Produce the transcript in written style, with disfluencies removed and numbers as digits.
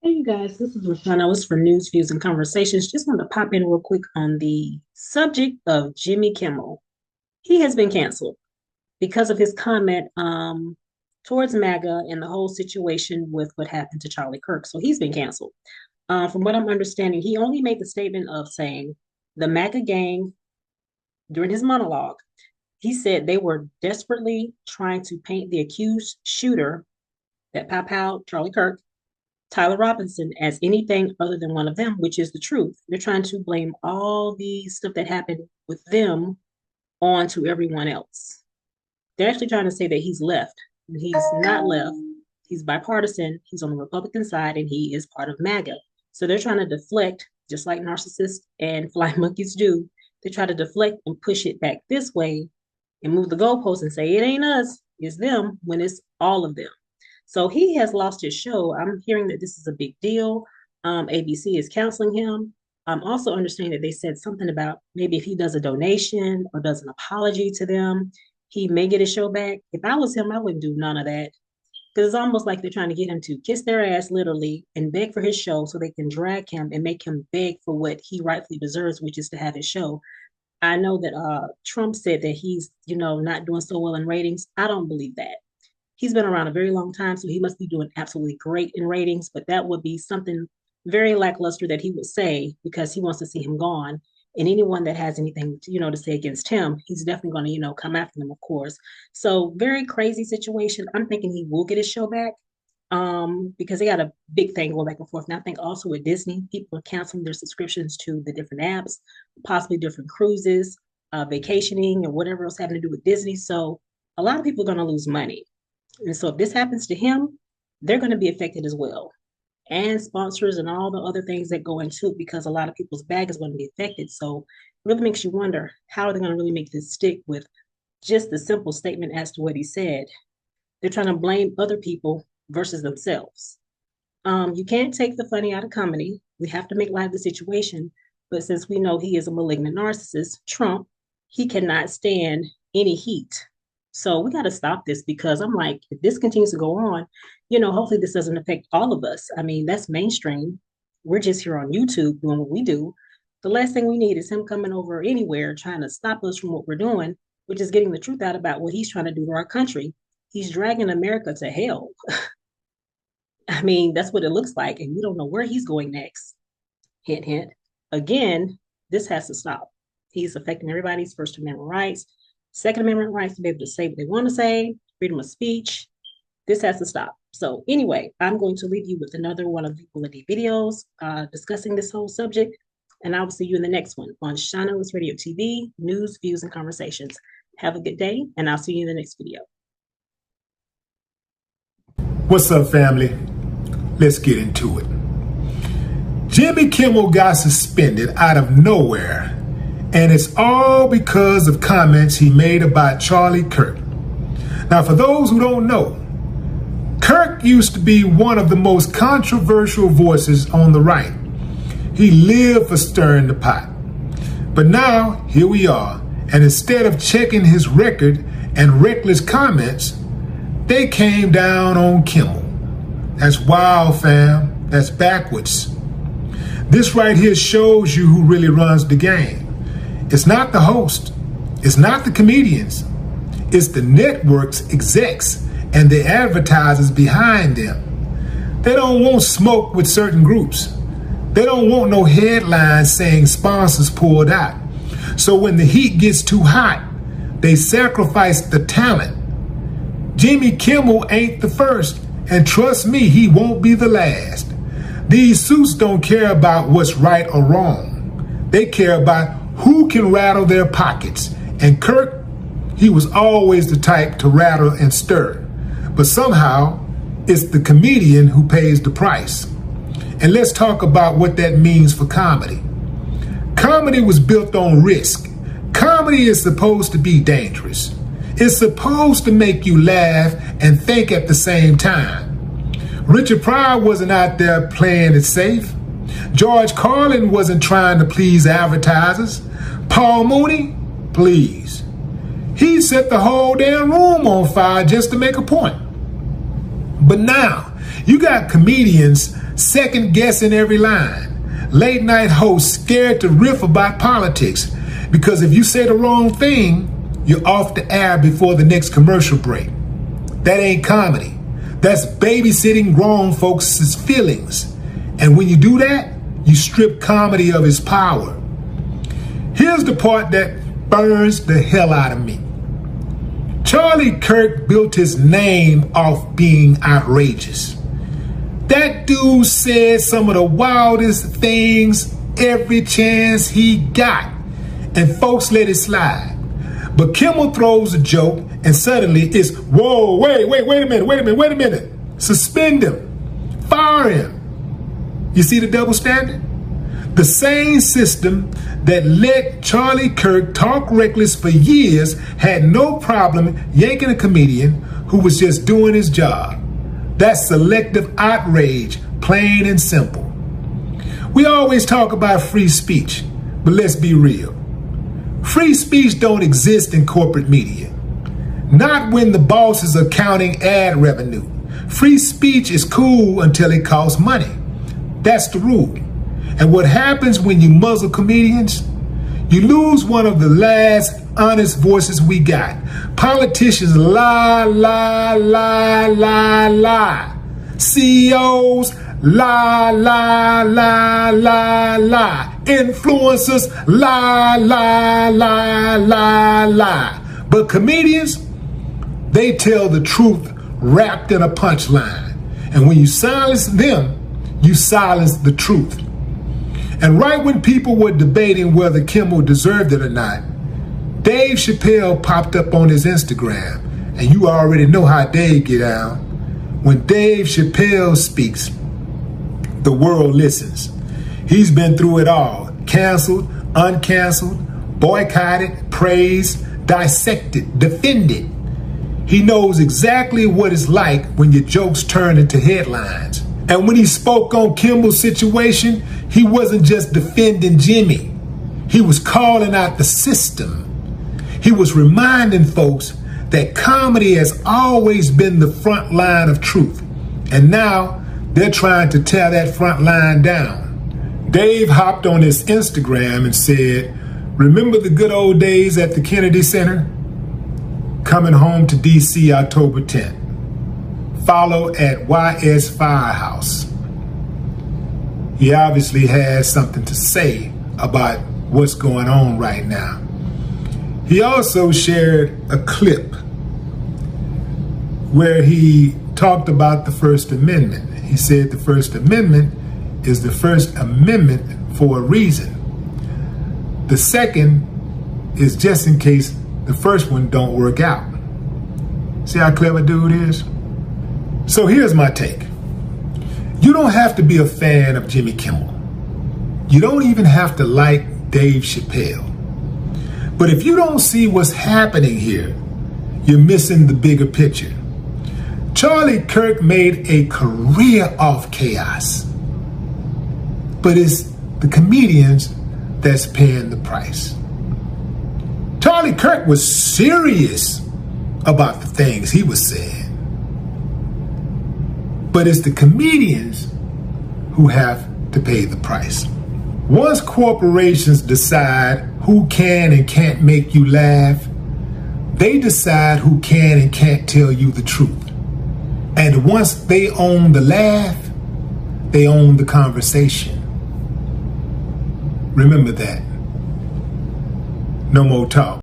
Hey, you guys, this is Rashawn Ellis for News, Views, and Conversations. Just want to pop in real quick on the subject of Jimmy Kimmel. He has been canceled because of his comment towards MAGA and the whole situation with what happened to Charlie Kirk. So he's been canceled. From what I'm understanding, he only made the statement of saying the MAGA gang, during his monologue, he said they were desperately trying to paint the accused shooter, that pow pow Charlie Kirk, Tyler Robinson, as anything other than one of them, which is the truth. They're trying to blame all the stuff that happened with them on to everyone else. They're actually trying to say that he's left. He's not left. He's bipartisan. He's on the Republican side, and he is part of MAGA. So they're trying to deflect, just like narcissists and flying monkeys do. They try to deflect and push it back this way and move the goalposts and say it ain't us, it's them, when it's all of them. So he has lost his show. I'm hearing that this is a big deal. ABC is counseling him. I'm also understanding that they said something about maybe if he does a donation or does an apology to them, he may get his show back. If I was him, I wouldn't do none of that. Because it's almost like they're trying to get him to kiss their ass literally and beg for his show so they can drag him and make him beg for what he rightfully deserves, which is to have his show. I know that Trump said that he's, not doing so well in ratings. I don't believe that. He's been around a very long time, so he must be doing absolutely great in ratings, but that would be something very lackluster that he would say because he wants to see him gone. And anyone that has anything, to say against him, he's definitely going to, come after them, of course. So very crazy situation. I'm thinking he will get his show back because they got a big thing going back and forth. And I think also with Disney, people are canceling their subscriptions to the different apps, possibly different cruises, vacationing, and whatever else having to do with Disney. So a lot of people are going to lose money. And so if this happens to him, they're going to be affected as well. And sponsors and all the other things that go into it because a lot of people's bag is going to be affected. So it really makes you wonder how are they going to really make this stick with just the simple statement as to what he said. They're trying to blame other people versus themselves. You can't take the funny out of comedy. We have to make light of the situation. But since we know he is a malignant narcissist, Trump, he cannot stand any heat. So we got to stop this because I'm like, if this continues to go on, hopefully this doesn't affect all of us. I mean, that's mainstream. We're just here on YouTube doing what we do. The last thing we need is him coming over anywhere trying to stop us from what we're doing, which is getting the truth out about what he's trying to do to our country. He's dragging America to hell. I mean, that's what it looks like. And we don't know where he's going next. Hint, hint. Again, this has to stop. He's affecting everybody's First Amendment rights. Second Amendment rights to be able to say what they want to say, freedom of speech. This has to stop. So anyway, I'm going to leave you with another one of the Willie D videos discussing this whole subject. And I will see you in the next one on Shauna Ellis Radio TV, News, Views, and Conversations. Have a good day, and I'll see you in the next video. What's up, family? Let's get into it. Jimmy Kimmel got suspended out of nowhere. And it's all because of comments he made about Charlie Kirk. Now, for those who don't know, Kirk used to be one of the most controversial voices on the right. He lived for stirring the pot. But now, here we are, and instead of checking his record and reckless comments, they came down on Kemmel. That's wild, fam. That's backwards. This right here shows you who really runs the game. It's not the host. It's not the comedians. It's the network's execs and the advertisers behind them. They don't want smoke with certain groups. They don't want no headlines saying sponsors pulled out. So when the heat gets too hot, they sacrifice the talent. Jimmy Kimmel ain't the first, and trust me, he won't be the last. These suits don't care about what's right or wrong. They care about who can rattle their pockets. And Kirk, he was always the type to rattle and stir. But somehow, it's the comedian who pays the price. And let's talk about what that means for comedy. Comedy was built on risk. Comedy is supposed to be dangerous. It's supposed to make you laugh and think at the same time. Richard Pryor wasn't out there playing it safe. George Carlin wasn't trying to please advertisers. Paul Mooney, please. He set the whole damn room on fire just to make a point. But now, You got comedians second guessing every line. Late night hosts scared to riff about politics because if you say the wrong thing, you're off the air before the next commercial break. That ain't comedy. That's babysitting grown folks' feelings. And when you do that, you strip comedy of its power. Here's the part that burns the hell out of me. Charlie Kirk built his name off being outrageous. That dude said some of the wildest things every chance he got, and folks let it slide. But Kemmel throws a joke, and suddenly it's, whoa, wait a minute. Suspend him. Fire him. You see the double standard? The same system that let Charlie Kirk talk reckless for years had no problem yanking a comedian who was just doing his job. That's selective outrage, plain and simple. We always talk about free speech, but let's be real. Free speech don't exist in corporate media. Not when the bosses are counting ad revenue. Free speech is cool until it costs money. That's the rule. And what happens when you muzzle comedians? You lose one of the last honest voices we got. Politicians lie. CEOs lie. Influencers lie. But comedians, they tell the truth wrapped in a punchline. And when you silence them, you silence the truth. And right when people were debating whether Kemmel deserved it or not, Dave Chappelle popped up on his Instagram. And you already know how Dave get down. When Dave Chappelle speaks, the world listens. He's been through it all. Canceled, uncanceled, boycotted, praised, dissected, defended. He knows exactly what it's like when your jokes turn into headlines. And when he spoke on Kemmel's situation, he wasn't just defending Jimmie. He was calling out the system. He was reminding folks that comedy has always been the front line of truth. And now they're trying to tear that front line down. Dave hopped on his Instagram and said, "Remember the good old days at the Kennedy Center? Coming home to DC October 10th. Follow at YS Firehouse." He obviously has something to say about what's going on right now. He also shared a clip where he talked about the First Amendment. He said the First Amendment is the First Amendment for a reason. The second is just in case the first one don't work out. See how clever dude is? So here's my take. You don't have to be a fan of Jimmy Kimmel. You don't even have to like Dave Chappelle. But if you don't see what's happening here, you're missing the bigger picture. Charlie Kirk made a career off chaos. But it's the comedians that's paying the price. Charlie Kirk was serious about the things he was saying. But it's the comedians who have to pay the price. Once corporations decide who can and can't make you laugh, they decide who can and can't tell you the truth. And once they own the laugh, they own the conversation. Remember that. No more talk.